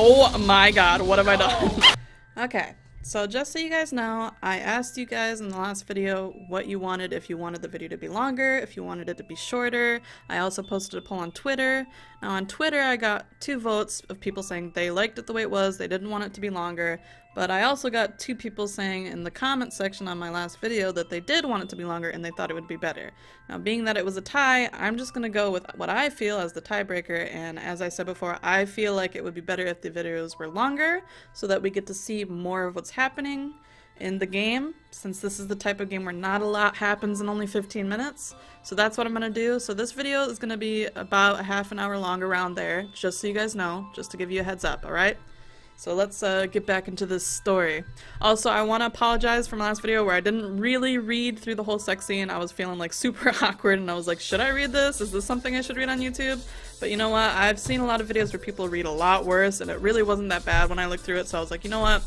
Oh my god, what have I done? Okay, so just so you guys know, I asked you guys in the last video what you wanted, if you wanted the video to be longer, if you wanted it to be shorter. I also posted a poll on Twitter. Now on Twitter I got 2 votes of people saying they liked it the way it was, they didn't want it to be longer, but I also got 2 people saying in the comment section on my last video that they did want it to be longer and they thought it would be better. Now being that it was a tie, I'm just gonna go with what I feel as the tiebreaker, and as I said before, I feel like it would be better if the videos were longer so that we get to see more of what's happening in the game, since this is the type of game where not a lot happens in only 15 minutes. So that's what I'm gonna do. So this video is gonna be about a half an hour long around there, just so you guys know, just to give you a heads up, alright? So let's get back into this story. Also, I want to apologize for my last video where I didn't really read through the whole sex scene. I was feeling like super awkward and I was like, should I read this? Is this something I should read on YouTube? But you know what? I've seen a lot of videos where people read a lot worse and it really wasn't that bad when I looked through it. So I was like, you know what?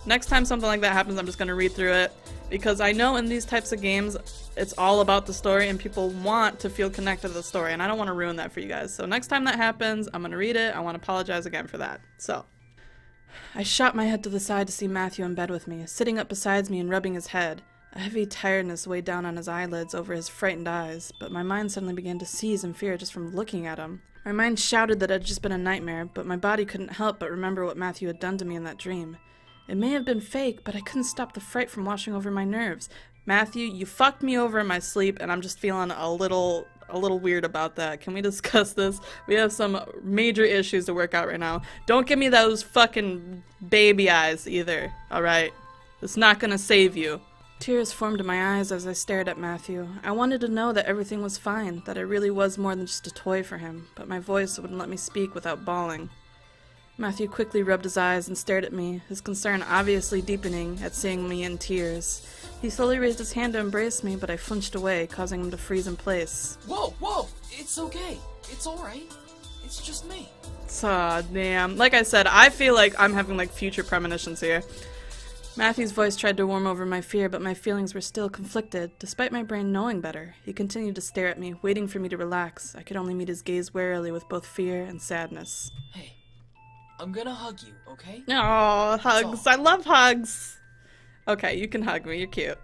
Next time something like that happens, I'm just going to read through it. Because I know in these types of games, it's all about the story and people want to feel connected to the story. And I don't want to ruin that for you guys. So next time that happens, I'm going to read it. I want to apologize again for that. So I shot my head to the side to see Matthew in bed with me, sitting up beside me and rubbing his head. A heavy tiredness weighed down on his eyelids over his frightened eyes, but my mind suddenly began to seize in fear just from looking at him. My mind shouted that it had just been a nightmare, but my body couldn't help but remember what Matthew had done to me in that dream. It may have been fake, but I couldn't stop the fright from washing over my nerves. Matthew, you fucked me over in my sleep, and I'm just feeling a little weird about that. Can we discuss this? We have some major issues to work out right now. Don't give me those fucking baby eyes either, alright? It's not gonna save you. Tears formed in my eyes as I stared at Matthew. I wanted to know that everything was fine, that I really was more than just a toy for him, but my voice wouldn't let me speak without bawling. Matthew quickly rubbed his eyes and stared at me, his concern obviously deepening at seeing me in tears. He slowly raised his hand to embrace me, but I flinched away, causing him to freeze in place. Whoa! It's okay. It's alright. It's just me. Aw, damn. Like I said, I feel like I'm having, like, future premonitions here. Matthew's voice tried to warm over my fear, but my feelings were still conflicted. Despite my brain knowing better, he continued to stare at me, waiting for me to relax. I could only meet his gaze warily with both fear and sadness. Hey, I'm gonna hug you, okay? Oh, hugs. I love hugs. Okay, you can hug me. You're cute.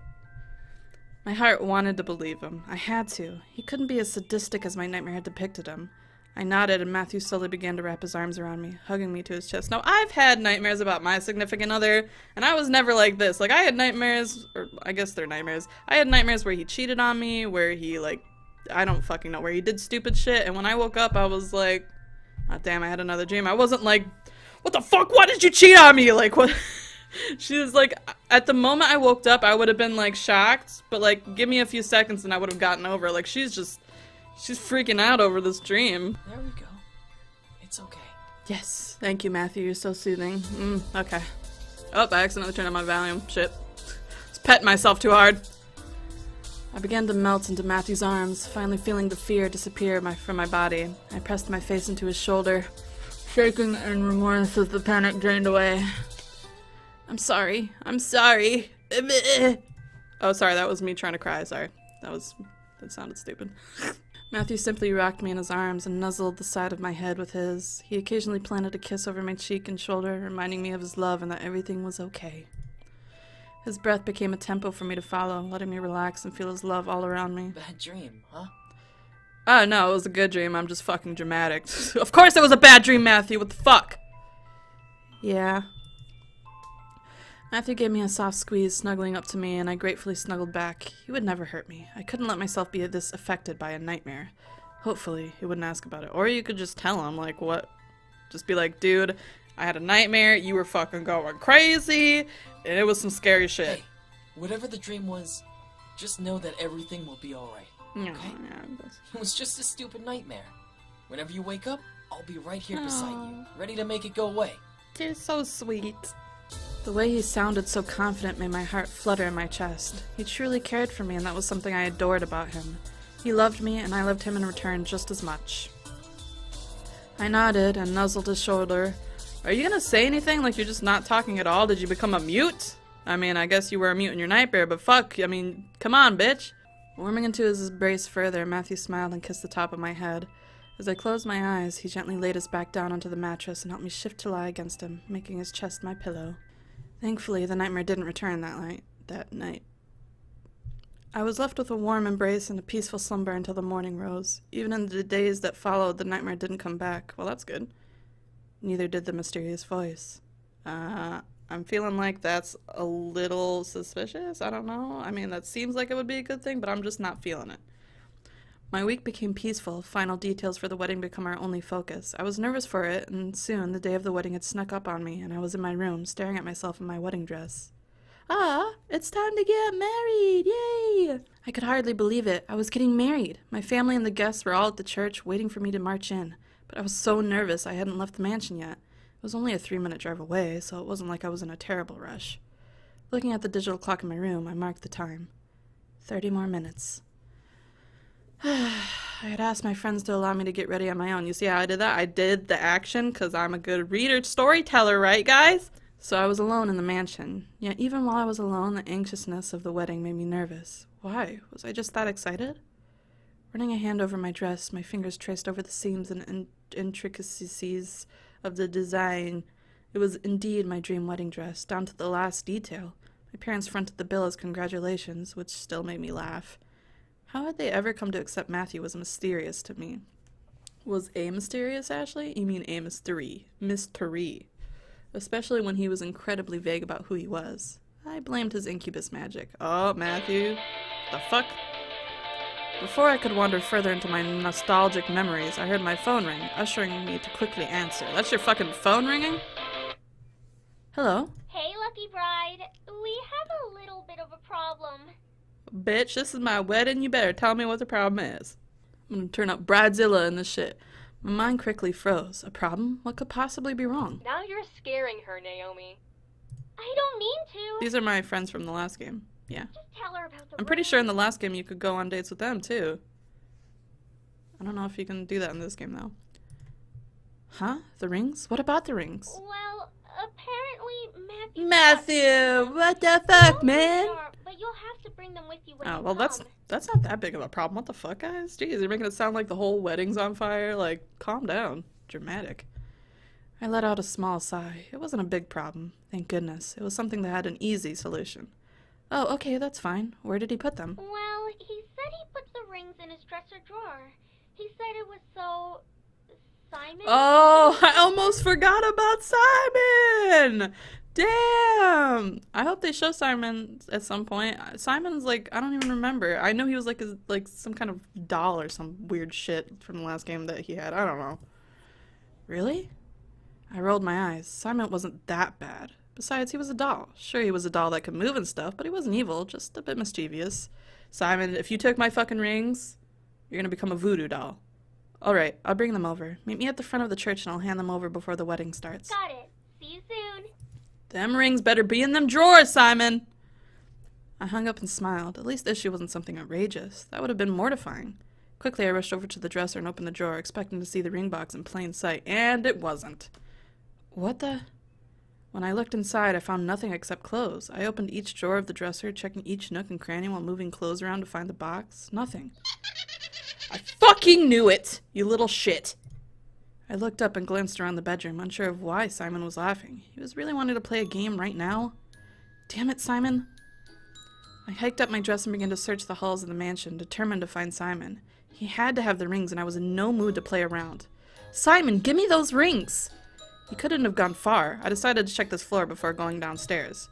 My heart wanted to believe him. I had to. He couldn't be as sadistic as my nightmare had depicted him. I nodded, and Matthew slowly began to wrap his arms around me, hugging me to his chest. Now, I've had nightmares about my significant other, and I was never like this. Like, I had nightmares, or I guess they're nightmares. I had nightmares where he cheated on me, where he, like, I don't fucking know, where he did stupid shit, and when I woke up, I was like, oh, damn, I had another dream. I wasn't like, what the fuck? Why did you cheat on me? Like, what? She was like, at the moment I woke up, I would have been, like, shocked, but, like, give me a few seconds and I would have gotten over it. Like, she's freaking out over this dream. There we go. It's okay. Yes. Thank you, Matthew. You're so soothing. Okay. Oh, I accidentally turned on my volume. Shit. I was petting myself too hard. I began to melt into Matthew's arms, finally feeling the fear disappear from my body. I pressed my face into his shoulder, shaking in remorse as the panic drained away. I'm sorry. I'm sorry. Oh, sorry. That was me trying to cry. Sorry. That sounded stupid. Matthew simply rocked me in his arms and nuzzled the side of my head with his. He occasionally planted a kiss over my cheek and shoulder, reminding me of his love and that everything was okay. His breath became a tempo for me to follow, letting me relax and feel his love all around me. Bad dream, huh? Oh, no, it was a good dream. I'm just fucking dramatic. Of course it was a bad dream, Matthew. What the fuck? Yeah. Matthew gave me a soft squeeze, snuggling up to me, and I gratefully snuggled back. He would never hurt me. I couldn't let myself be this affected by a nightmare. Hopefully, he wouldn't ask about it. Or you could just tell him, like, what? Just be like, dude, I had a nightmare, you were fucking going crazy, and it was some scary shit. Hey, whatever the dream was, just know that everything will be alright. Okay? It was just a stupid nightmare. Whenever you wake up, I'll be right here beside you, ready to make it go away. You're so sweet. The way he sounded so confident made my heart flutter in my chest. He truly cared for me, and that was something I adored about him. He loved me, and I loved him in return just as much. I nodded and nuzzled his shoulder. Are you gonna say anything? Like you're just not talking at all? Did you become a mute? I mean, I guess you were a mute in your nightmare, but fuck, I mean, come on, bitch. Warming into his embrace further, Matthew smiled and kissed the top of my head. As I closed my eyes, he gently laid us back down onto the mattress and helped me shift to lie against him, making his chest my pillow. Thankfully, the nightmare didn't return that night. I was left with a warm embrace and a peaceful slumber until the morning rose. Even in the days that followed, the nightmare didn't come back. Well, that's good. Neither did the mysterious voice. I'm feeling like that's a little suspicious. I don't know. I mean, that seems like it would be a good thing, but I'm just not feeling it. My week became peaceful. Final details for the wedding become our only focus. I was nervous for it, and soon the day of the wedding had snuck up on me, and I was in my room, staring at myself in my wedding dress. Ah, it's time to get married! Yay! I could hardly believe it. I was getting married. My family and the guests were all at the church, waiting for me to march in. But I was so nervous I hadn't left the mansion yet. It was only a 3-minute drive away, so it wasn't like I was in a terrible rush. Looking at the digital clock in my room, I marked the time. 30 more minutes. I had asked my friends to allow me to get ready on my own. You see how I did that? I did the action because I'm a good reader, storyteller, right, guys? So I was alone in the mansion. Yet even while I was alone, the anxiousness of the wedding made me nervous. Why? Was I just that excited? Running a hand over my dress, my fingers traced over the seams and intricacies of the design. It was indeed my dream wedding dress, down to the last detail. My parents fronted the bill as congratulations, which still made me laugh. How had they ever come to accept Matthew was mysterious to me. Was a mysterious, Ashley? You mean a mystery. Mystery. Especially when he was incredibly vague about who he was. I blamed his incubus magic. Oh, Matthew. The fuck? Before I could wander further into my nostalgic memories, I heard my phone ring, ushering me to quickly answer. That's your fucking phone ringing? Hello? Hey, Lucky Bride. We have a little bit of a problem. Bitch, this is my wedding. You better tell me what the problem is. I'm gonna turn up Bridezilla in this shit. My mind quickly froze. A problem? What could possibly be wrong? Now you're scaring her, Naomi. I don't mean to. These are my friends from the last game. Yeah. Just tell her about the I'm pretty sure in the last game you could go on dates with them, too. I don't know if you can do that in this game, though. Huh? The rings? What about the rings? Well, apparently Matthew! What the fuck, man? But you'll have to bring them with you when Oh, you well, come. that's not that big of a problem. What the fuck, guys? Jeez, you're making it sound like the whole wedding's on fire. Like, calm down. Dramatic. I let out a small sigh. It wasn't a big problem. Thank goodness. It was something that had an easy solution. Oh, okay, that's fine. Where did he put them? Well, he said he put the rings in his dresser drawer. He said it was so... Simon? Oh, I almost forgot about Simon! Damn! I hope they show Simon at some point. Simon's like, I don't even remember. I know he was like some kind of doll or some weird shit from the last game that he had. I don't know. Really? I rolled my eyes. Simon wasn't that bad. Besides, he was a doll. Sure, he was a doll that could move and stuff, but he wasn't evil, just a bit mischievous. Simon, if you took my fucking rings, you're gonna become a voodoo doll. Alright, I'll bring them over. Meet me at the front of the church and I'll hand them over before the wedding starts. Got it. See you soon. Them rings better be in them drawers, Simon! I hung up and smiled. At least the issue wasn't something outrageous. That would have been mortifying. Quickly, I rushed over to the dresser and opened the drawer, expecting to see the ring box in plain sight, and it wasn't. What the... When I looked inside, I found nothing except clothes. I opened each drawer of the dresser, checking each nook and cranny while moving clothes around to find the box. Nothing. I fucking knew it, you little shit! I looked up and glanced around the bedroom, unsure of why Simon was laughing. He was really wanting to play a game right now? Damn it, Simon. I hiked up my dress and began to search the halls of the mansion, determined to find Simon. He had to have the rings, and I was in no mood to play around. Simon, give me those rings! He couldn't have gone far. I decided to check this floor before going downstairs.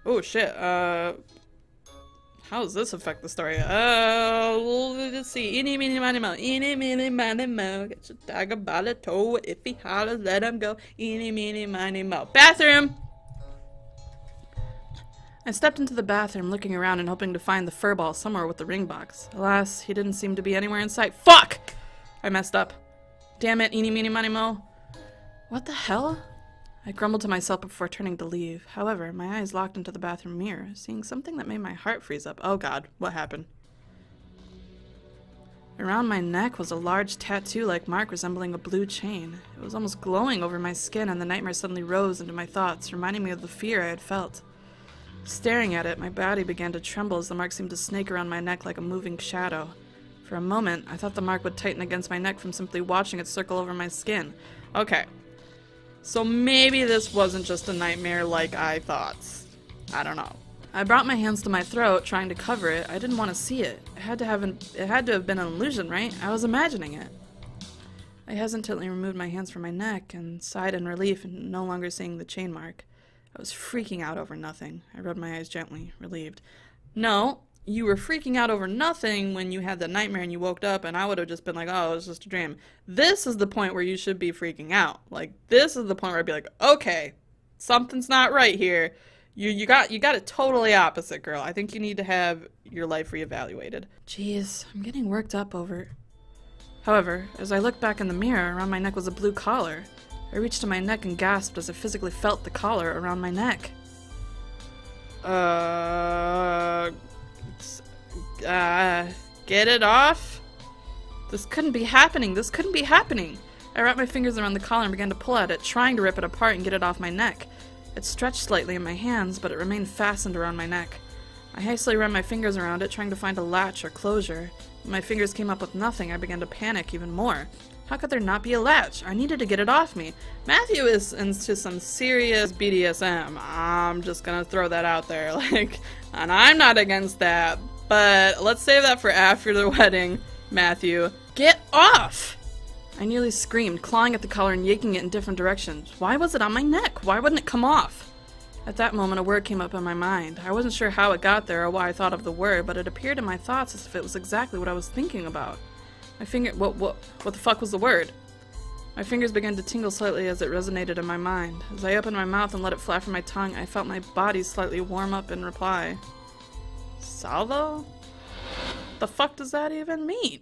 Oh shit, how does this affect the story? Let's see. Eeny, meeny, miny, moe. Eeny, meeny, miny, moe. Get your dagger by the toe. If he hollers, let him go. Eeny, meeny, miny, moe. Bathroom! I stepped into the bathroom, looking around and hoping to find the furball somewhere with the ring box. Alas, he didn't seem to be anywhere in sight. Fuck! I messed up. Damn it, eeny, meeny, miny, moe. What the hell? I grumbled to myself before turning to leave. However, my eyes locked into the bathroom mirror, seeing something that made my heart freeze up. Oh god, what happened? Around my neck was a large tattoo-like mark resembling a blue chain. It was almost glowing over my skin, and the nightmare suddenly rose into my thoughts, reminding me of the fear I had felt. Staring at it, my body began to tremble as the mark seemed to snake around my neck like a moving shadow. For a moment, I thought the mark would tighten against my neck from simply watching it circle over my skin. Okay. So maybe this wasn't just a nightmare like I thought. I don't know. I brought my hands to my throat, trying to cover it. I didn't want to see it. It had to have been an illusion, right? I was imagining it. I hesitantly removed my hands from my neck and sighed in relief and no longer seeing the chain mark. I was freaking out over nothing. I rubbed my eyes gently, relieved. No, you were freaking out over nothing when you had the nightmare and you woke up, and I would have just been like, oh, it was just a dream. This is the point where you should be freaking out. Like, this is the point where I'd be like, okay, something's not right here. You got it totally opposite, girl. I think you need to have your life reevaluated. Jeez, I'm getting worked up over it. However, as I looked back in the mirror, around my neck was a blue collar. I reached to my neck and gasped as I physically felt the collar around my neck. Get it off? This couldn't be happening. This couldn't be happening. I wrapped my fingers around the collar and began to pull at it, trying to rip it apart and get it off my neck. It stretched slightly in my hands, but it remained fastened around my neck. I hastily ran my fingers around it, trying to find a latch or closure. When my fingers came up with nothing, I began to panic even more. How could there not be a latch? I needed to get it off me. Matthew is into some serious BDSM. I'm just gonna throw that out there, and I'm not against that, but let's save that for after the wedding, Matthew. Get off! I nearly screamed, clawing at the collar and yanking it in different directions. Why was it on my neck? Why wouldn't it come off? At that moment, a word came up in my mind. I wasn't sure how it got there or why I thought of the word, but it appeared in my thoughts as if it was exactly what I was thinking about. My finger— what the fuck was the word? My fingers began to tingle slightly as it resonated in my mind. As I opened my mouth and let it fly from my tongue, I felt my body slightly warm up in reply. Salvo? The fuck does that even mean?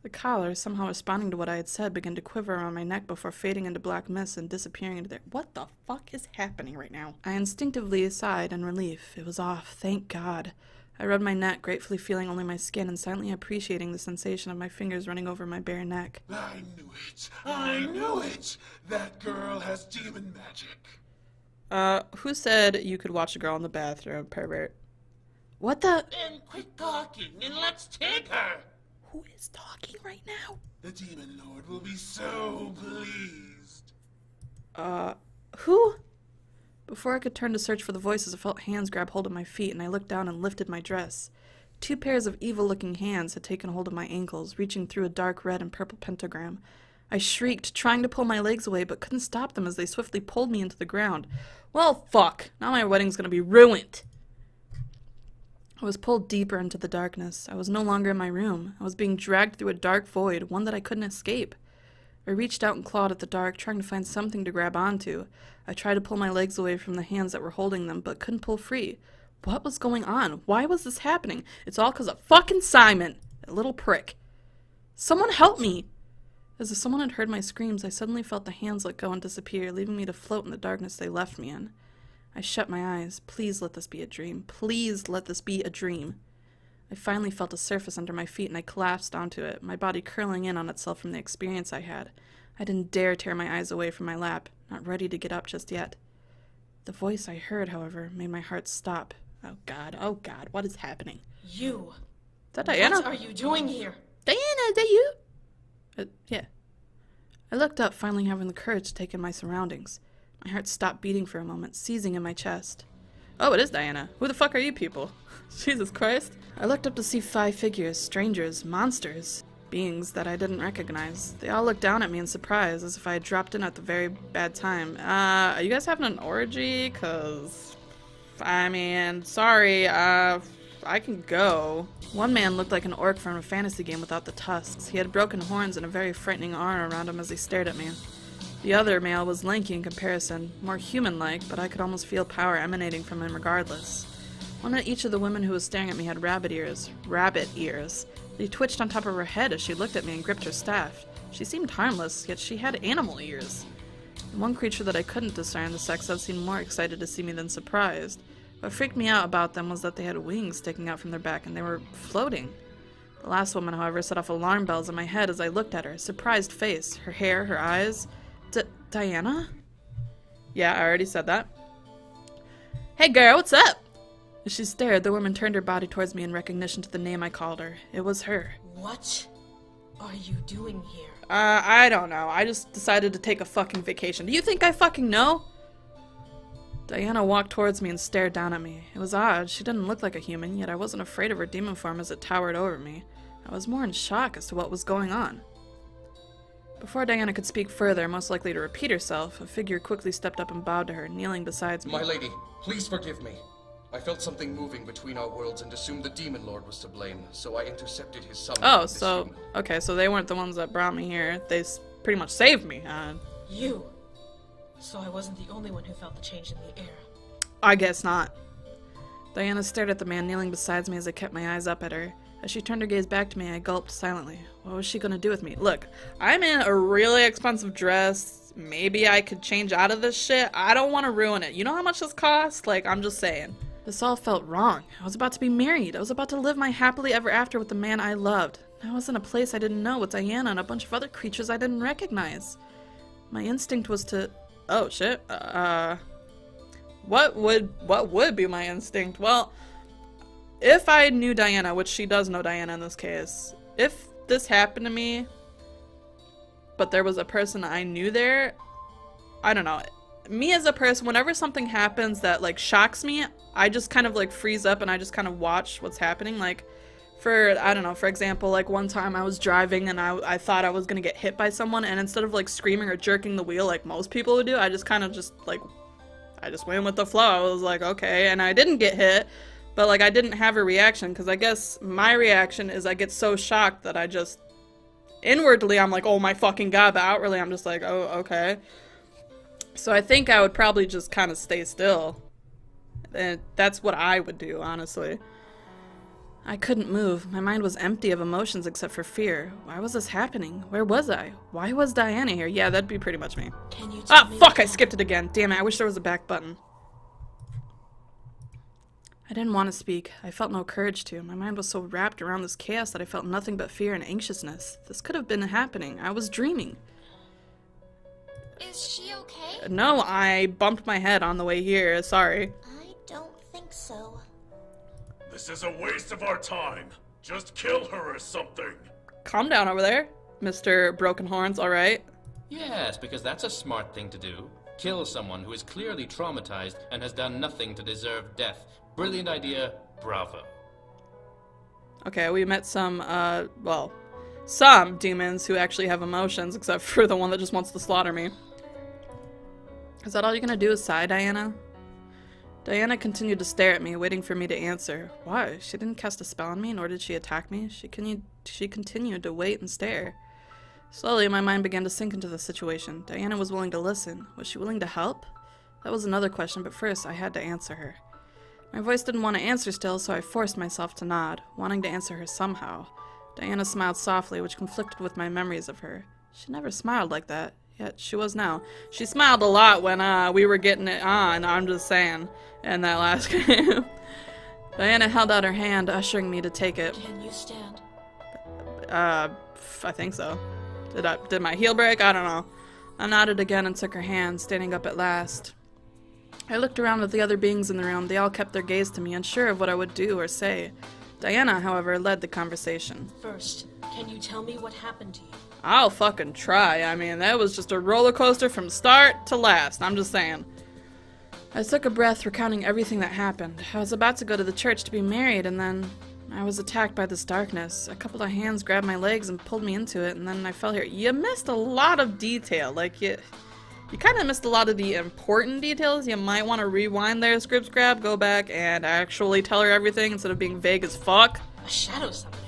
The collar, somehow responding to what I had said, began to quiver around my neck before fading into black mist and disappearing into there. What the fuck is happening right now? I instinctively sighed in relief. It was off, thank God. I rubbed my neck, gratefully feeling only my skin and silently appreciating the sensation of my fingers running over my bare neck. I knew it! I knew it! That girl has demon magic. Who said you could watch a girl in the bathroom, pervert? What the— Then quit talking and let's take her! Who is talking right now? The Demon Lord will be so pleased. Who? Before I could turn to search for the voices, I felt hands grab hold of my feet, and I looked down and lifted my dress. 2 pairs of evil-looking hands had taken hold of my ankles, reaching through a dark red and purple pentagram. I shrieked, trying to pull my legs away, but couldn't stop them as they swiftly pulled me into the ground. Well, fuck. Now my wedding's gonna be ruined. I was pulled deeper into the darkness. I was no longer in my room. I was being dragged through a dark void, one that I couldn't escape. I reached out and clawed at the dark, trying to find something to grab onto. I tried to pull my legs away from the hands that were holding them, but couldn't pull free. What was going on? Why was this happening? It's all 'cause of fucking Simon, that little prick. Someone help me! As if someone had heard my screams, I suddenly felt the hands let go and disappear, leaving me to float in the darkness they left me in. I shut my eyes. Please let this be a dream. Please let this be a dream. I finally felt a surface under my feet and I collapsed onto it, my body curling in on itself from the experience I had. I didn't dare tear my eyes away from my lap, not ready to get up just yet. The voice I heard, however, made my heart stop. Oh God, what is happening? You! Is that Diana? What are you doing here? Diana, is that you? Yeah. I looked up, finally having the courage to take in my surroundings. My heart stopped beating for a moment, seizing in my chest. Oh, it is Diana. Who the fuck are you people? Jesus Christ. I looked up to see 5 figures, strangers, monsters, beings that I didn't recognize. They all looked down at me in surprise, as if I had dropped in at the very bad time. Are you guys having an orgy? 'Cause, I mean, sorry, I can go. One man looked like an orc from a fantasy game without the tusks. He had broken horns and a very frightening aura around him as he stared at me. The other male was lanky in comparison, more human-like, but I could almost feel power emanating from him regardless. One of each of the women who was staring at me had rabbit ears. They twitched on top of her head as she looked at me and gripped her staff. She seemed harmless, yet she had animal ears. The one creature that I couldn't discern the sex of seemed more excited to see me than surprised. What freaked me out about them was that they had wings sticking out from their back and they were floating. The last woman, however, set off alarm bells in my head as I looked at her, surprised face, her hair, her eyes. Diana? Yeah, I already said that. Hey girl, what's up? As she stared, the woman turned her body towards me in recognition to the name I called her. It was her. What are you doing here? I don't know. I just decided to take a fucking vacation. Do you think I fucking know? Diana walked towards me and stared down at me. It was odd. She didn't look like a human, yet I wasn't afraid of her demon form as it towered over me. I was more in shock as to what was going on. Before Diana could speak further, most likely to repeat herself, a figure quickly stepped up and bowed to her, kneeling beside me. My lady, please forgive me. I felt something moving between our worlds and assumed the Demon Lord was to blame, so I intercepted his summon. Oh, so, okay, so they weren't the ones that brought me here. They pretty much saved me. You. So I wasn't the only one who felt the change in the air. I guess not. Diana stared at the man kneeling beside me as I kept my eyes up at her. As she turned her gaze back to me, I gulped silently. What was she gonna do with me? Look, I'm in a really expensive dress. Maybe I could change out of this shit. I don't want to ruin it. You know how much this costs? Like, I'm just saying. This all felt wrong. I was about to be married. I was about to live my happily ever after with the man I loved. I was in a place I didn't know with Diana and a bunch of other creatures I didn't recognize. My instinct was to... Oh, shit. What would be my instinct? Well, if I knew Diana, which she does know Diana in this case, if this happened to me, but there was a person I knew there, I don't know. Me as a person, whenever something happens that, like, shocks me, I just kind of, like, freeze up and I just kind of watch what's happening. Like, I don't know, for example, like, one time I was driving and I thought I was gonna get hit by someone, and instead of, like, screaming or jerking the wheel like most people would do, I just kind of just, like, I just went with the flow. I was like, okay, and I didn't get hit, but, like, I didn't have a reaction, because I guess my reaction is I get so shocked that I just, inwardly, I'm like, oh my fucking god, but outwardly, I'm just like, oh, okay. So I think I would probably just kind of stay still. And that's what I would do, honestly. I couldn't move. My mind was empty of emotions except for fear. Why was this happening? Where was I? Why was Diana here? Yeah, that'd be pretty much me. Can you tell me fuck, I skipped it again. Damn it, I wish there was a back button. I didn't want to speak. I felt no courage to. My mind was so wrapped around this chaos that I felt nothing but fear and anxiousness. This could have been happening. I was dreaming. Is she okay? No, I bumped my head on the way here. Sorry. I don't think so. This is a waste of our time. Just kill her or something. Calm down over there, Mr. Broken Horns, alright? Yes, because that's a smart thing to do. Kill someone who is clearly traumatized and has done nothing to deserve death. Brilliant idea. Bravo. Okay, we met some demons who actually have emotions, except for the one that just wants to slaughter me. Is that all you're gonna do is sigh, Diana? Diana continued to stare at me, waiting for me to answer. Why? She didn't cast a spell on me, nor did she attack me. She continued to wait and stare. Slowly, my mind began to sink into the situation. Diana was willing to listen. Was she willing to help? That was another question, but first I had to answer her. My voice didn't want to answer still, so I forced myself to nod, wanting to answer her somehow. Diana smiled softly, which conflicted with my memories of her. She never smiled like that, yet she was now. She smiled a lot when we were getting it on, I'm just saying, in that last game. Diana held out her hand, ushering me to take it. Can you stand? I think so. Did my heel break? I don't know. I nodded again and took her hand, standing up at last. I looked around at the other beings in the room. They all kept their gaze to me, unsure of what I would do or say. Diana, however, led the conversation. First, can you tell me what happened to you? I'll fucking try. I mean, that was just a roller coaster from start to last. I'm just saying. I took a breath, recounting everything that happened. I was about to go to the church to be married, and then I was attacked by this darkness. A couple of hands grabbed my legs and pulled me into it, and then I fell here. You missed a lot of detail. Like, you kind of missed a lot of the important details. You might want to rewind there, Scribs Grab, go back and actually tell her everything instead of being vague as fuck. A shadow summoning.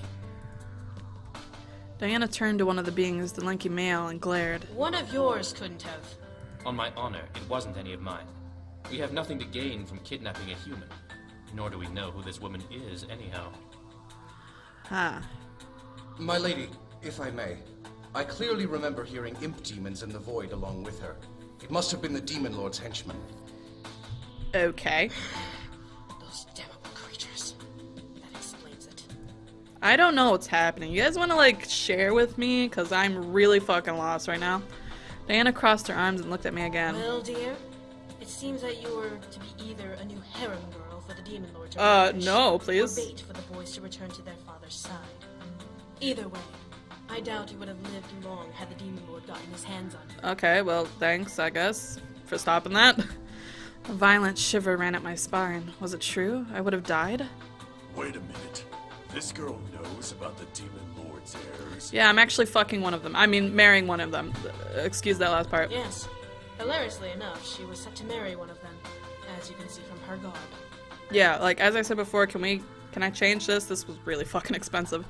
Diana turned to one of the beings, the lanky male, and glared. One of yours couldn't have. On my honor, it wasn't any of mine. We have nothing to gain from kidnapping a human. Nor do we know who this woman is, anyhow. Huh. My lady, if I may, I clearly remember hearing imp demons in the void along with her. It must have been the Demon Lord's henchmen. Okay. Those damnable creatures. That explains it. I don't know what's happening. You guys want to, like, share with me? Because I'm really fucking lost right now. Diana crossed her arms and looked at me again. Well, dear, it seems that you were to be either a new harem girl for the Demon Lord to relinquish, no, or please. bait for the boys to return to their father's side. Either way, I doubt you would have lived long had the Demon Lord gotten his hands on you. Okay, well, thanks, I guess, for stopping that. A violent shiver ran up my spine. Was it true? I would have died? Wait a minute. This girl knows about the Demon Lord's heirs. Yeah, I'm actually fucking one of them. I mean, marrying one of them. Excuse that last part. Yes. Hilariously enough, she was set to marry one of them, as you can see from her garb. Yeah, like, as I said before, can I change this? This was really fucking expensive.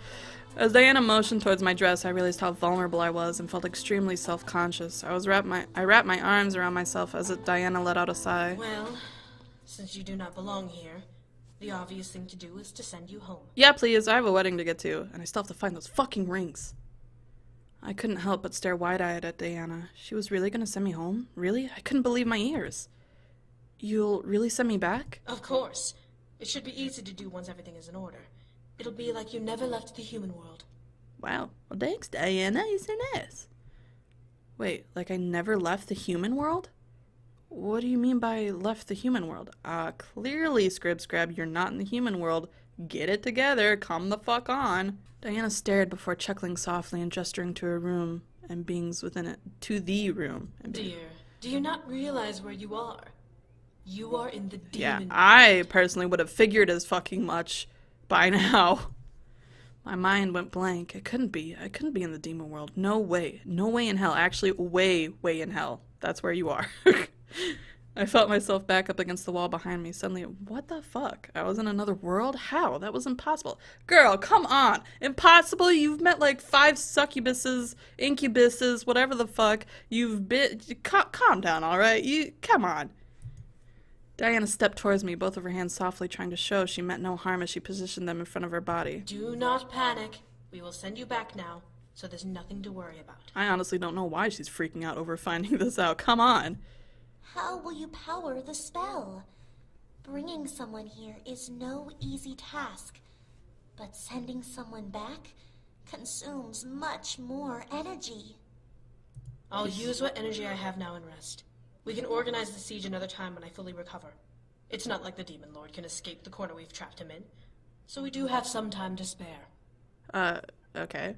As Diana motioned towards my dress, I realized how vulnerable I was and felt extremely self-conscious. I wrapped my arms around myself as Diana let out a sigh. Well, since you do not belong here, the obvious thing to do is to send you home. Yeah, please, I have a wedding to get to, and I still have to find those fucking rings. I couldn't help but stare wide-eyed at Diana. She was really gonna send me home? Really? I couldn't believe my ears. You'll really send me back? Of course. It should be easy to do once everything is in order. It'll be like you never left the human world. Wow. Well, thanks, Diana. You're so nice. Wait, like I never left the human world? What do you mean by left the human world? Clearly, Scrab, you're not in the human world. Get it together. Come the fuck on. Diana stared before chuckling softly and gesturing to her room and beings within it. To the room. Dear, do you not realize where you are? You are in the demon world. I personally would have figured as fucking much by now. My mind went blank. I couldn't be in the demon world. No way. No way in hell. Actually, way in hell. That's where you are. I felt myself back up against the wall behind me. Suddenly, what the fuck? I was in another world? How? That was impossible. Girl, come on. Impossible? You've met like 5 succubuses, incubuses, whatever the fuck. You've been... Calm down, alright? Come on. Diana stepped towards me, both of her hands softly trying to show she meant no harm as she positioned them in front of her body. Do not panic. We will send you back now, so there's nothing to worry about. I honestly don't know why she's freaking out over finding this out. Come on. How will you power the spell? Bringing someone here is no easy task, but sending someone back consumes much more energy. I'll use what energy I have now and rest. We can organize the siege another time when I fully recover. It's not like the Demon Lord can escape the corner we've trapped him in, so we do have some time to spare. Okay.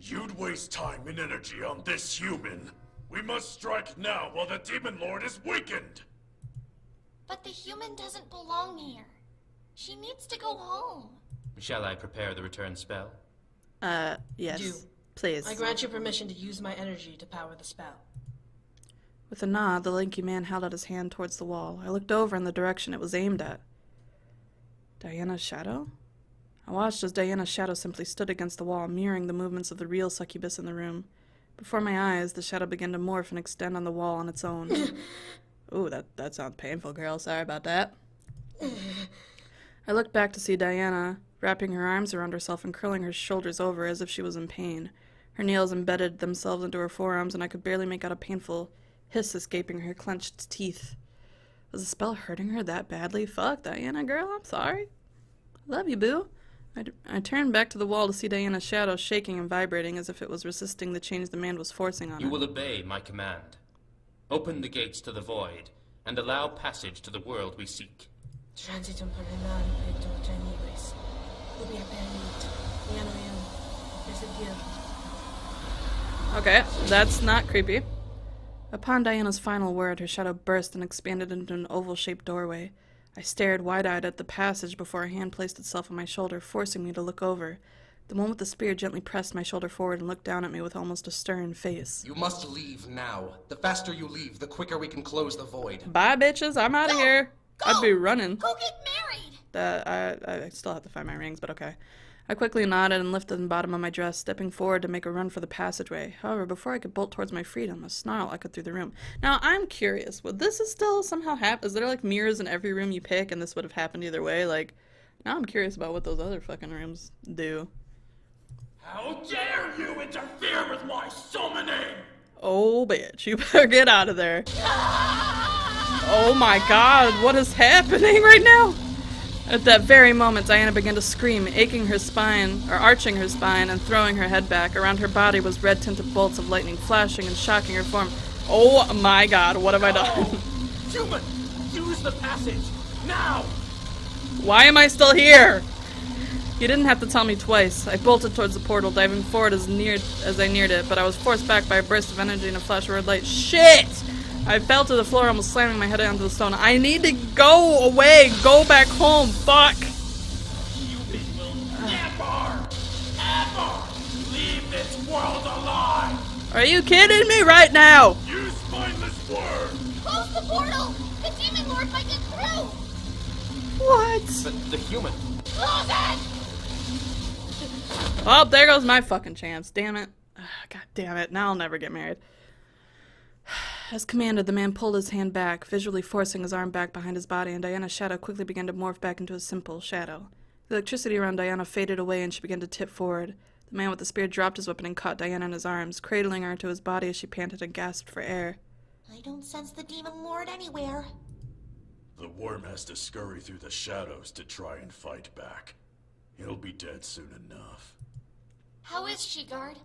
You'd waste time and energy on this human. We must strike now while the Demon Lord is weakened. But the human doesn't belong here. She needs to go home. Shall I prepare the return spell? Yes. Do. Please. I grant you permission to use my energy to power the spell. With a nod, the lanky man held out his hand towards the wall. I looked over in the direction it was aimed at. Diana's shadow? I watched as Diana's shadow simply stood against the wall, mirroring the movements of the real succubus in the room. Before my eyes, the shadow began to morph and extend on the wall on its own. Ooh, that sounds painful, girl. Sorry about that. I looked back to see Diana, wrapping her arms around herself and curling her shoulders over as if she was in pain. Her nails embedded themselves into her forearms, and I could barely make out a painful hiss escaping her clenched teeth. Was the spell hurting her that badly? Fuck, Diana, girl, I'm sorry. Love you, boo. I turned back to the wall to see Diana's shadow shaking and vibrating as if it was resisting the change the man was forcing on her. You will obey my command. Open the gates to the void, and allow passage to the world we seek. Okay, that's not creepy. Upon Diana's final word, her shadow burst and expanded into an oval-shaped doorway. I stared wide-eyed at the passage before a hand placed itself on my shoulder, forcing me to look over. The one with the spear gently pressed my shoulder forward and looked down at me with almost a stern face. You must leave now. The faster you leave, the quicker we can close the void. Bye, bitches. I'm out of here. I'd be running. Go get married! I still have to find my rings, but okay. I quickly nodded and lifted the bottom of my dress, stepping forward to make a run for the passageway. However, before I could bolt towards my freedom, a snarl echoed through the room. Now, I'm curious. Would this still somehow happen? Is there, like, mirrors in every room you pick, and this would have happened either way? Like, now I'm curious about what those other fucking rooms do. How dare you interfere with my summoning! Oh, bitch. You better get out of there. Oh my god, what is happening right now? At that very moment, Diana began to scream, arching her spine, and throwing her head back. Around her body was red-tinted bolts of lightning flashing and shocking her form. Oh my god, what have I done? Human! Use the passage! Now! Why am I still here? You didn't have to tell me twice. I bolted towards the portal, diving forward as I neared it, but I was forced back by a burst of energy and a flash of red light. Shit! I fell to the floor, almost slamming my head onto the stone. I need to go away! Go back home! Fuck! Human will never, ever leave this world alive! Are you kidding me right now? Use mindless words! Close the portal! The Demon Lord might get through! What? The human. Close it! Well, there goes my fucking chance. Damn it. God damn it. Now I'll never get married. As commanded, the man pulled his hand back, visually forcing his arm back behind his body, and Diana's shadow quickly began to morph back into a simple shadow. The electricity around Diana faded away and she began to tip forward. The man with the spear dropped his weapon and caught Diana in his arms, cradling her into his body as she panted and gasped for air. I don't sense the Demon Lord anywhere. The worm has to scurry through the shadows to try and fight back. He'll be dead soon enough. How is she, guard?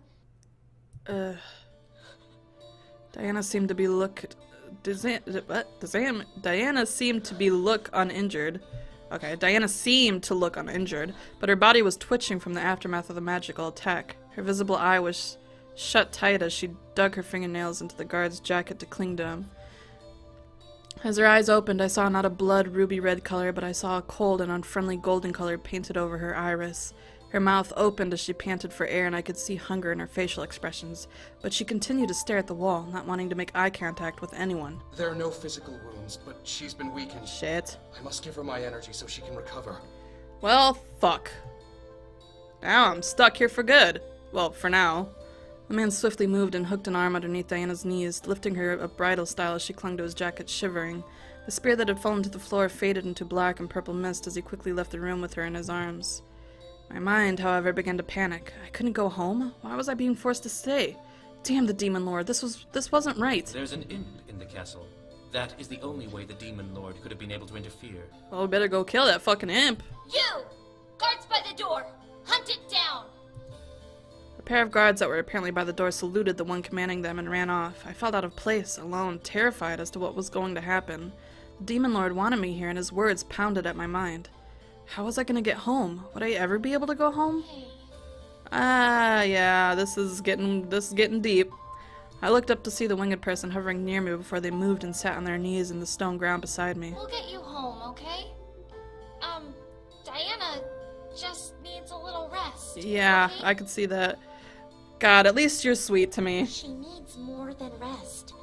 Diana seemed to be Diana seemed to be look uninjured. Okay, Diana seemed to look uninjured, but her body was twitching from the aftermath of the magical attack. Her visible eye was shut tight as she dug her fingernails into the guard's jacket to cling to him. As her eyes opened, I saw not a blood ruby red color, but I saw a cold and unfriendly golden color painted over her iris. Her mouth opened as she panted for air, and I could see hunger in her facial expressions, but she continued to stare at the wall, not wanting to make eye contact with anyone. There are no physical wounds, but she's been weakened. Shit. I must give her my energy so she can recover. Well, fuck. Now I'm stuck here for good. Well, for now. The man swiftly moved and hooked an arm underneath Diana's knees, lifting her up bridal style as she clung to his jacket, shivering. The spear that had fallen to the floor faded into black and purple mist as he quickly left the room with her in his arms. My mind, however, began to panic. I couldn't go home? Why was I being forced to stay? Damn the Demon Lord, this wasn't right. There's an imp in the castle. That is the only way the Demon Lord could have been able to interfere. Well, we better go kill that fucking imp. You! Guards by the door! Hunt it down! A pair of guards that were apparently by the door saluted the one commanding them and ran off. I felt out of place, alone, terrified as to what was going to happen. The Demon Lord wanted me here, and his words pounded at my mind. How was I gonna get home? Would I ever be able to go home? Yeah, this is getting deep. I looked up to see the winged person hovering near me before they moved and sat on their knees in the stone ground beside me. We'll get you home, okay? Diana just needs a little rest. Yeah, okay? I could see that. God, at least you're sweet to me. She needs more than rest.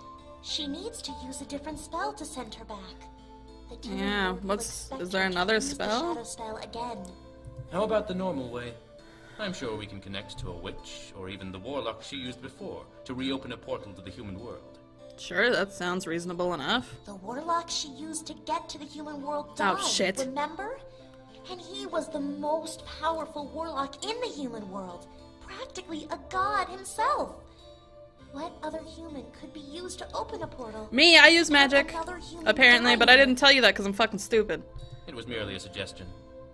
She needs to use a different spell to send her back. The Demon Yeah, Lord will is expect there her to another use the spell? shadow spell again. How about the normal way? I'm sure we can connect to a witch, or even the warlock she used before, to reopen a portal to the human world. Sure, that sounds reasonable enough. The warlock she used to get to the human world died, shit. remember? And he was the most powerful warlock in the human world. Practically a god himself. What other human could be used to open a portal? Me, I use magic. Another human Apparently, died. but I didn't tell you that because I'm fucking stupid. It was merely a suggestion.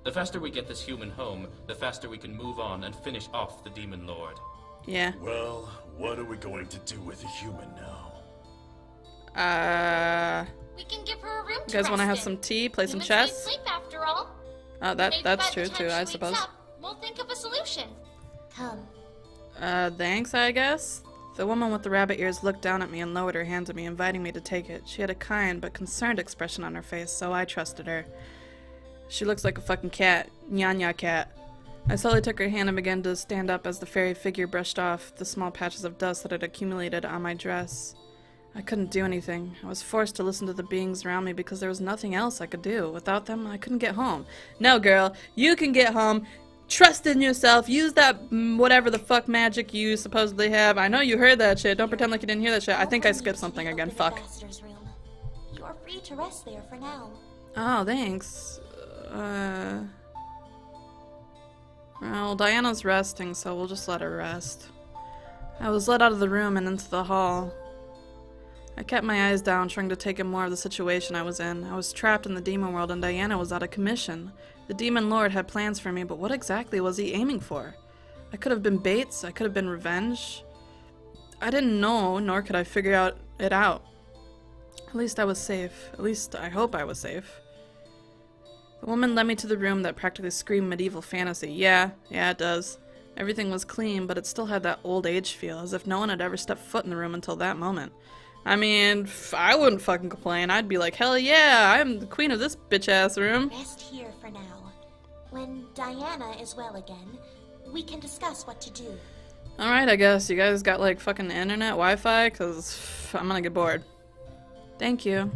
The faster we get this human home, the faster we can move on and finish off the Demon Lord. Yeah. Well, what are we going to do with the human now? We can give her a room You to guys rest want to have in. some tea, play some Humans chess? need sleep after all. Oh, Maybe that's by true the time too, she I wakes suppose. up, we'll think of a solution. Come. Thanks, I guess? The woman with the rabbit ears looked down at me and lowered her hand to me, inviting me to take it. She had a kind but concerned expression on her face, so I trusted her. She looks like a fucking cat. Nya cat. I slowly took her hand and began to stand up as the fairy figure brushed off the small patches of dust that had accumulated on my dress. I couldn't do anything. I was forced to listen to the beings around me because there was nothing else I could do. Without them, I couldn't get home. No, girl, you can get home. Trust in yourself. Use that whatever the fuck magic you supposedly have. I know you heard that shit. Don't pretend like you didn't hear that shit. I think I skipped something again. Fuck. Ambassador's room. You are free to rest there for now. Oh, thanks. Well, Diana's resting, so we'll just let her rest. I was led out of the room and into the hall. I kept my eyes down, trying to take in more of the situation I was in. I was trapped in the demon world and Diana was out of commission. The Demon Lord had plans for me, but what exactly was he aiming for? I could have been baits, I could have been revenge. I didn't know, nor could I figure it out. At least I was safe. At least I hope I was safe. The woman led me to the room that practically screamed medieval fantasy. Yeah, it does. Everything was clean, but it still had that old age feel, as if no one had ever stepped foot in the room until that moment. I mean, I wouldn't fucking complain. I'd be like, hell yeah, I'm the queen of this bitch-ass room. Rest here for now. When Diana is well again, we can discuss what to do. Alright, I guess. You guys got, like, fucking internet, Wi-Fi? Because I'm gonna get bored. Thank you.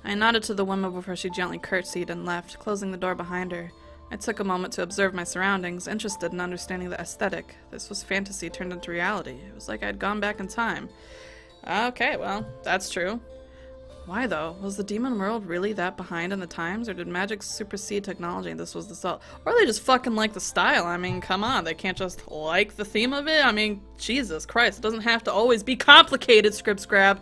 I nodded to the woman before she gently curtsied and left, closing the door behind her. I took a moment to observe my surroundings, interested in understanding the aesthetic. This was fantasy turned into reality. It was like I'd gone back in time. Okay, well, that's true. Why, though? Was the demon world really that behind in the times, or did magic supersede technology and this was the result? Or they just fucking like the style? I mean, come on, they can't just like the theme of it? I mean, Jesus Christ, it doesn't have to always be complicated, Script Scrab.